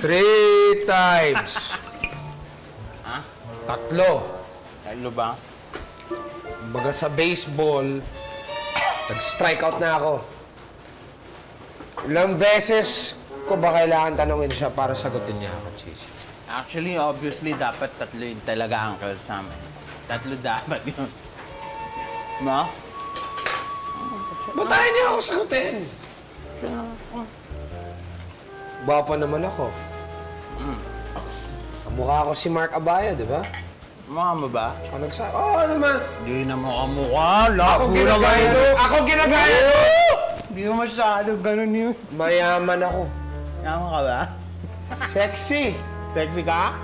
3 times. Ha? 3. Tatlo ba? Kumbaga sa baseball, nag-strikeout na ako. Ilang beses ko ba kailangan tanungin siya para sagutin niya ako, Chichi? Actually, obviously, dapat 3 yun talaga, Uncle Sam. 3 dapat yun. Ma? Ba't tayo niya ako sagutin? Bapa naman ako. Ang mukha ko si Mark Abaya, di ba? Mukha mo ba? Ako nagsabi, oo naman. Hindi na mukha. Ako ginagaya to! Ako ginagaya to! Hindi mo masyado ganun yun. Mayaman ako. Yaman ka ba? Sexy. Sexy ka?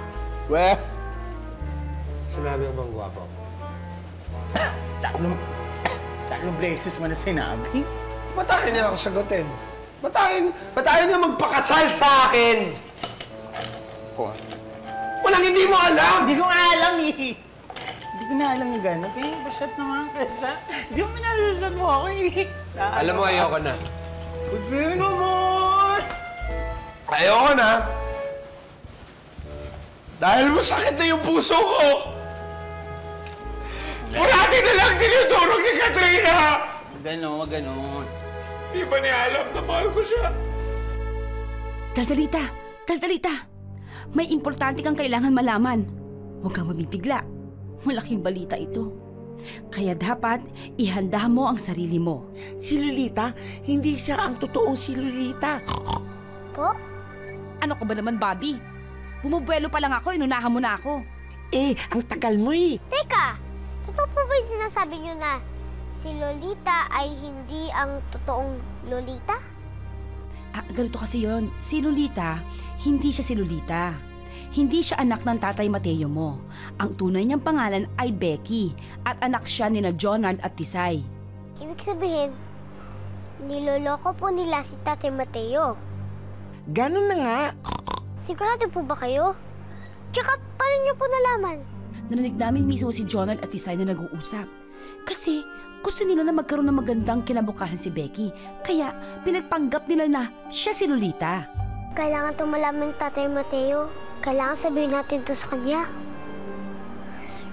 Well, Sinabi ko bang gwapo? tatlong places mo na sinabi. Ba't tayo niya ako sagutin? Ba't tayo niya magpakasal sa akin? Ko? Walang hindi mo alam! Hindi ko nga alam eh. Hindi ko na alam yung gano'n. Kaya basyat naman kesa. Hindi mo nalusan mo ako eh. Alam mo, ayoko na. Hindi naman! Ayoko na! Dahil masakit na yung puso ko! Murati na lang dinudurog ni Katrina! Ganon. Di ba niya alam na mahal ko siya? Daldalita! May importante kang kailangan malaman. Huwag kang mabibigla. Malaking balita ito. Kaya dapat ihanda mo ang sarili mo. Si Lolita, hindi siya ang totoong si Lolita. Po? Ano ka ba naman, Bobby? Bumubuelo pa lang ako, inunahan mo na ako. Eh, ang tagal mo eh. Teka! Totoo po ba yung sinasabi niyo na si Lolita ay hindi ang totoong Lolita? Ganito kasi yon. Si Lolita, hindi siya si Lolita. Hindi siya anak ng tatay Mateo mo. Ang tunay niyang pangalan ay Becky at anak siya nina Jonard at Tisay. Ibig sabihin, niloloko po nila si Tatay Mateo. Ganun na nga. Sigurado po ba kayo? Tsaka, paano niyo po nalaman? Narinig namin mismo si Jonard at Tisay na nag-uusap. Kasi gusto nila na magkaroon ng magandang kinabukasan si Becky. Kaya pinagpanggap nila na siya si Lolita. Kailangan itong malaman ng Tatay Mateo. Kailangan sabihin natin to sa kanya.